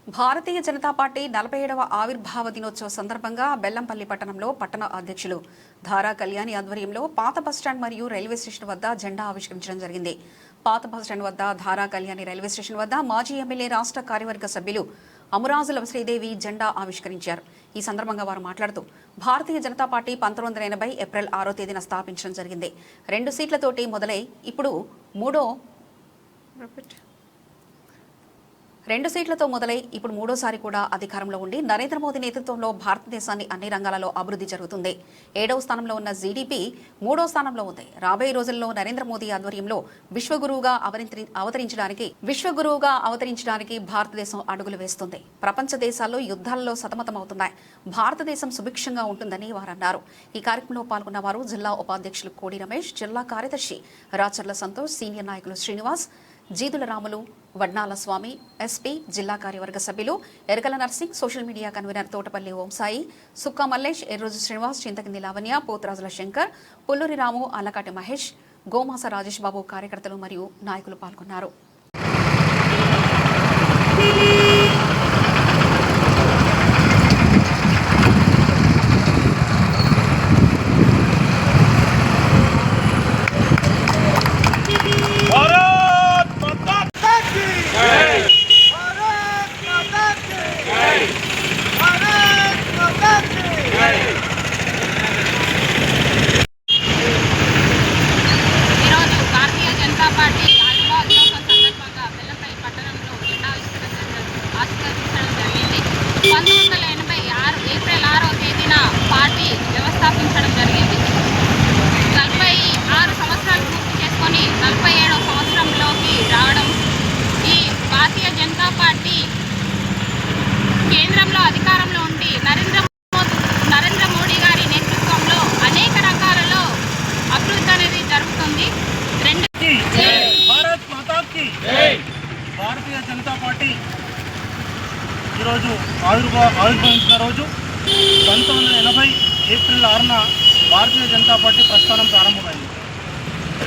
Bharatiya Janata party 47వ ఆవిర్భావ దినోత్సవ సందర్భంగా బెల్లంపల్లి పట్టణంలో పట్టణ అధ్యక్షులు ధారా కళ్యాణి ఆధ్వర్యంలో పాత బస్టాండ్ మరియు రైల్వే స్టేషన్ వద్ద జెండా ఆవిష్కరించడం జరిగింది. పాత బస్టాండ్ వద్ద ధారా కళ్యాణి రైల్వే స్టేషన్ వద్ద మాజీ ఎమ్మెల్యే రాష్ట్ర కార్యవర్గ సభ్యులు అమరాజుల శ్రీదేవి జెండా ఆవిష్కరించారు. ఈ సందర్భంగా వారు మాట్లాడుతూ భారతీయ జనతా పార్టీ 1980 ఏప్రిల్ 6వ తేదీన స్థాపించడం జరిగింది. 2 సీట్లతోటి మొదలై ఇప్పుడు మూడోసారి కూడా అధికారంలో ఉండి నరేంద్ర మోదీ నేతృత్వంలో భారతదేశాన్ని అన్ని రంగాలలో అభివృద్ధి జరుగుతుంది. 7వ స్థానంలో ఉన్న జీడీపీ 3వ స్థానంలో ఉంది. రాబోయే రోజుల్లో నరేంద్ర మోదీ ఆధ్వర్యంలో విశ్వగురువుగా అవతరించడానికి భారతదేశం అడుగులు వేస్తుంది. ప్రపంచ దేశాల్లో యుద్ధాలలో సతమతమవుతున్నాయి. భారతదేశం సుభిక్షంగా ఉంటుందని వారు అన్నారు. ఈ కార్యక్రమంలో పాల్గొన్న వారు జిల్లా ఉపాధ్యక్షులు కోడి రమేష్, జిల్లా కార్యదర్శి రాచర్ల సంతోష్, సీనియర్ నాయకులు శ్రీనివాస్, జీదుల రాములు, వడ్నాల స్వామి, ఎస్పీ, జిల్లా కార్యవర్గ సభ్యులు Eragala Narsing, social media convener Thotapalli Omsai, Sukka Mallesh, Erroju Srinivas, Chinthakindi Lavanya, Potharajula Shankar, Pulluri Ramu, Allakati Mahesh, Gomasa Rajesh Babu కార్యకర్తలు మరియు నాయకులు పాల్గొన్నారు. ఏప్రిల్ 6వ తేదీన పార్టీ వ్యవస్థాపించడం జరిగింది. 46 సంవత్సరాలు పూర్తి చేసుకొని 47వ సంవత్సరంలోకి రావడం, ఈ భారతీయ జనతా పార్టీ కేంద్రంలో అధికారంలో ఉండి నరేంద్ర మోడీ గారి నేతృత్వంలో అనేక రంగాలలో అభివృద్ధి అనేది జరుగుతుంది. భారతీయ జనతా పార్టీ ఈరోజు ఆవిర్భవించిన రోజు 1980 ఏప్రిల్ 6న భారతీయ జనతా పార్టీ ప్రస్థానం ప్రారంభమైంది.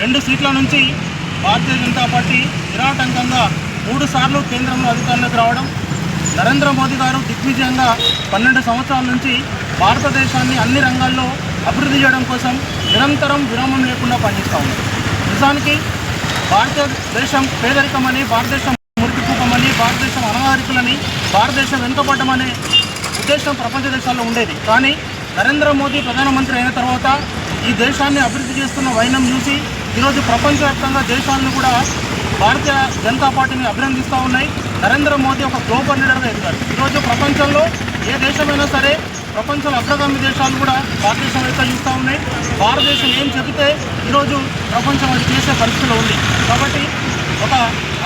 2 సీట్ల నుంచి భారతీయ జనతా పార్టీ నిరాటంకంగా 3 సార్లు కేంద్రంలో అధికారంలోకి రావడం, నరేంద్ర మోదీ గారు దిగ్విజయంగా 12 సంవత్సరాల నుంచి భారతదేశాన్ని అన్ని రంగాల్లో అభివృద్ధి చేయడం కోసం నిరంతరం విరామం లేకుండా పనిచేస్తూ ఉన్నారు. నిజానికి భారతదేశం పేదరికమని, భారతదేశం మురికికూపమని, భారతదేశం అనాగరికులని, భారతదేశం వెనుకబడ్డమనే ఉద్దేశం ప్రపంచ దేశాల్లో ఉండేది. కానీ నరేంద్ర మోదీ ప్రధానమంత్రి అయిన తర్వాత ఈ దేశాన్ని అభివృద్ధి చేస్తున్న వైనం చూసి ఈరోజు ప్రపంచవ్యాప్తంగా దేశాలను కూడా భారతీయ జనతా పార్టీని అభినందిస్తూ ఉన్నాయి. నరేంద్ర మోదీ ఒక గ్లోబల్ లీడర్గా ఎదిగారు. ఈరోజు ప్రపంచంలో ఏ దేశమైనా సరే, ప్రపంచంలో అగ్రగామి దేశాలు కూడా భారతదేశం వైపు చూస్తూ ఉన్నాయి. భారతదేశం ఏం చెబితే ఈరోజు ప్రపంచం అది చేసే పరిస్థితిలో ఉంది. కాబట్టి ఒక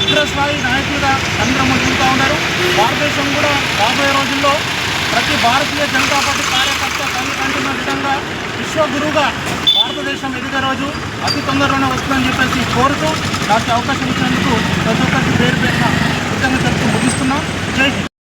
అగ్రస్థాయి నాయకులుగా నరేంద్ర మోదీ చూస్తూ ఉన్నారు. భారతదేశం కూడా రాబోయే రోజుల్లో ప్రతి భారతీయ జనతా పార్టీ కార్యకర్త కంటున్న విధంగా విశ్వగురువుగా భారతదేశం ఎదిగే రోజు అతి తొందరలోనే వస్తుందని చెప్పేసి కోరుతూ నాకు అవకాశం ఇచ్చినందుకు ప్రతి ఒక్కరికి పేరు పేరున కృతజ్ఞతలు ముగిస్తున్నాం. జై హింద్.